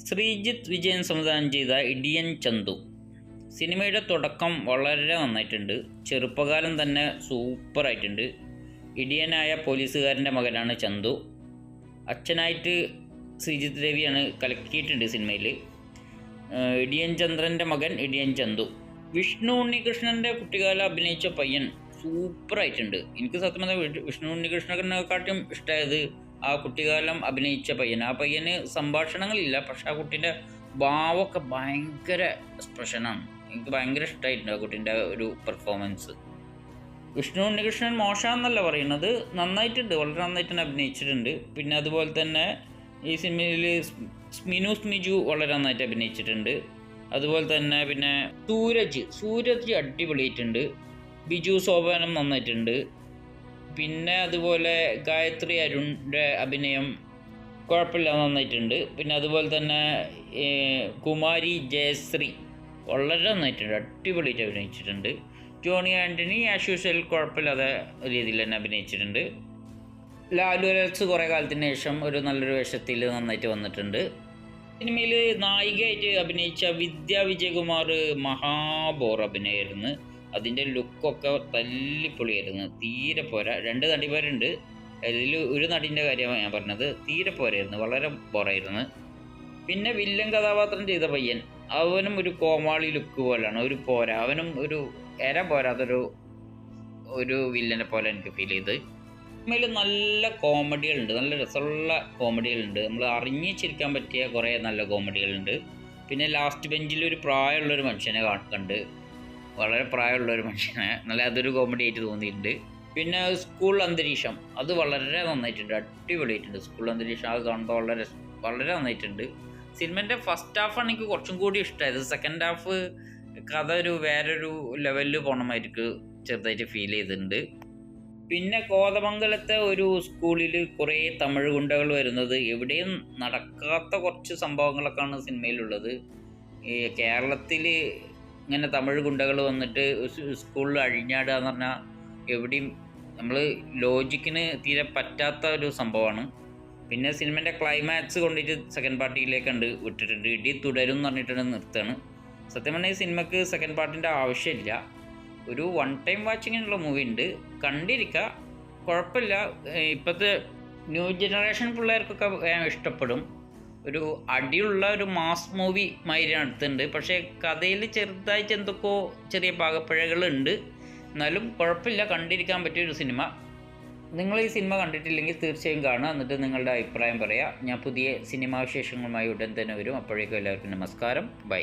ശ്രീജിത്ത് വിജയൻ സംവിധാനം ചെയ്ത ഇടിയൻ ചന്തു സിനിമയുടെ തുടക്കം വളരെ നന്നായിട്ടുണ്ട്. ചെറുപ്പകാലം തന്നെ സൂപ്പറായിട്ടുണ്ട്. ഇടിയനായ പോലീസുകാരൻ്റെ മകനാണ് ചന്തു. അച്ഛനായിട്ട് ശ്രീജിത്ത് രവിയാണ് കലക്കിയിട്ടുണ്ട് സിനിമയിൽ. ഇടിയൻ ചന്ദ്രൻ്റെ മകൻ ഇടിയൻ ചന്തു. വിഷ്ണു ഉണ്ണികൃഷ്ണൻ്റെ കുട്ടിക്കാലം അഭിനയിച്ച പയ്യൻ സൂപ്പറായിട്ടുണ്ട്. എനിക്ക് സത്യം പറഞ്ഞാൽ വിഷ്ണു ഉണ്ണികൃഷ്ണനെക്കാട്ടും ഇഷ്ടമായത് ആ കുട്ടിക്കാലം അഭിനയിച്ച പയ്യൻ. ആ പയ്യന് സംഭാഷണങ്ങളില്ല, പക്ഷെ ആ കുട്ടീൻ്റെ ഭാവമൊക്കെ ഭയങ്കര എക്സ്പ്രഷനാണ്. എനിക്ക് ഭയങ്കര ഇഷ്ടമായിട്ടുണ്ട് ആ കുട്ടീൻ്റെ ഒരു പെർഫോമൻസ്. വിഷ്ണു ഉണ്ണികൃഷ്ണൻ മോശമെന്നല്ല പറയുന്നത്, നന്നായിട്ടുണ്ട്, വളരെ നന്നായിട്ടാണ് അഭിനയിച്ചിട്ടുണ്ട്. പിന്നെ അതുപോലെ തന്നെ ഈ സിനിമയിൽ സ്മിജു വളരെ നന്നായിട്ട് അഭിനയിച്ചിട്ടുണ്ട്. അതുപോലെ തന്നെ പിന്നെ സൂരജ് അടിപൊളിയായിട്ടുണ്ട്. ബിജു സോപാനം നന്നായിട്ടുണ്ട്. പിന്നെ അതുപോലെ ഗായത്രി അരുണിൻ്റെ അഭിനയം കുഴപ്പമില്ല, നന്നായിട്ടുണ്ട്. പിന്നെ അതുപോലെ തന്നെ കുമാരി ജയശ്രീ വളരെ നന്നായിട്ടുണ്ട്, അടിപൊളിയായിട്ട് അഭിനയിച്ചിട്ടുണ്ട്. ജോണി ആൻ്റണി ആസ് യൂഷ്വൽ കുഴപ്പമില്ലാതെ രീതിയിൽ തന്നെ അഭിനയിച്ചിട്ടുണ്ട്. ലാലു അലക്സ് കുറേ കാലത്തിന് ശേഷം ഒരു നല്ലൊരു വേഷത്തിൽ നന്നായിട്ട് വന്നിട്ടുണ്ട്. സിനിമയിൽ നായികയായിട്ട് അഭിനയിച്ച വിദ്യ വിജയകുമാർ മഹാബോർ അഭിനയമായിരുന്നു. അതിൻ്റെ ലുക്കൊക്കെ തല്ലിപ്പൊളിയായിരുന്നു, തീരെ പോരാ. 2 നടിമാരുണ്ട്, അതിൽ ഒരു നടീൻ്റെ കാര്യമാണ് ഞാൻ പറഞ്ഞത്, തീരെ പോരായിരുന്നു, വളരെ ബോറായിരുന്നു. പിന്നെ വില്ലൻ കഥാപാത്രം ചെയ്ത പയ്യൻ, അവനും ഒരു കോമാളി ലുക്ക് പോലെയാണ്, ഒരു പോരാ, അവനും ഒരു പോരാത്തൊരു വില്ലനെ പോലെ എനിക്ക് ഫീൽ ചെയ്ത്. സിനിമയിൽ നല്ല കോമഡികളുണ്ട്, നല്ല രസമുള്ള കോമഡികളുണ്ട്, നമ്മൾ അറിഞ്ഞ് ചിരിക്കാൻ പറ്റിയ കുറേ നല്ല കോമഡികളുണ്ട്. പിന്നെ ലാസ്റ്റ് ബെഞ്ചിൽ ഒരു പ്രായമുള്ളൊരു മനുഷ്യനെ കണ്ട്, വളരെ പ്രായമുള്ളൊരു മനുഷ്യനെ, അതൊരു കോമഡി ആയിട്ട് തോന്നിയിട്ടുണ്ട്. പിന്നെ സ്കൂൾ അന്തരീക്ഷം അത് വളരെ നന്നായിട്ടുണ്ട്, അടിപൊളിയായിട്ടുണ്ട്. സ്കൂൾ അന്തരീക്ഷം അത് കാണുമ്പോൾ വളരെ നന്നായിട്ടുണ്ട്. സിനിമേൻ്റെ ഫസ്റ്റ് ഹാഫാണ് എനിക്ക് കുറച്ചും കൂടി ഇഷ്ടമായത്. സെക്കൻഡ് ഹാഫ് കഥ വേറൊരു ലെവലിൽ പോകണമായിരിക്കും ചെറുതായിട്ട് ഫീൽ ചെയ്തിട്ടുണ്ട്. പിന്നെ കോതമംഗലത്തെ ഒരു സ്കൂളിൽ കുറേ തമിഴ് ഗുണ്ടകൾ വരുന്നത്, എവിടെയും നടക്കാത്ത കുറച്ച് സംഭവങ്ങളൊക്കെയാണ് സിനിമയിലുള്ളത്. ഈ കേരളത്തിൽ ഇങ്ങനെ തമിഴ് ഗുണ്ടകൾ വന്നിട്ട് സ്കൂളിൽ അഴിഞ്ഞാടുക എന്ന് പറഞ്ഞാൽ എവിടെയും നമ്മൾ ലോജിക്കിന് തീരെ പറ്റാത്ത ഒരു സംഭവമാണ്. പിന്നെ സിനിമേൻ്റെ ക്ലൈമാക്സ് കൊണ്ടിട്ട് സെക്കൻഡ് പാർട്ടിയിലേക്ക് വിട്ടിട്ടുണ്ട്. ഇടി തുടരും എന്ന് പറഞ്ഞിട്ട് നിർത്തുകയാണ്. സത്യം പറഞ്ഞാൽ ഈ സിനിമയ്ക്ക് സെക്കൻഡ് പാർട്ടിൻ്റെ ആവശ്യമില്ല. ഒരു 1 ടൈം വാച്ചിങ്ങിനുള്ള മൂവി ഉണ്ട്, കണ്ടിരിക്കുക, കുഴപ്പമില്ല. ഇപ്പോഴത്തെ ന്യൂ ജനറേഷൻ പിള്ളേർക്കൊക്കെ ഇഷ്ടപ്പെടും. ഒരു അടിയുള്ള ഒരു മാസ് മൂവി മാതിരിയാണ് എടുത്തിട്ടുണ്ട്. പക്ഷേ കഥയിൽ ചെറുതായിട്ട് എന്തൊക്കെയോ ചെറിയ പാകപ്പിഴകളുണ്ട്, എന്നാലും കുഴപ്പമില്ല, കണ്ടിരിക്കാൻ പറ്റിയൊരു സിനിമ. നിങ്ങൾ ഈ സിനിമ കണ്ടിട്ടില്ലെങ്കിൽ തീർച്ചയായും കാണുക, എന്നിട്ട് നിങ്ങളുടെ അഭിപ്രായം പറയുക. ഞാൻ പുതിയ സിനിമാ വിശേഷങ്ങളുമായി ഉടൻ തന്നെ വരും. അപ്പോഴേക്കും എല്ലാവർക്കും നമസ്കാരം, ബൈ.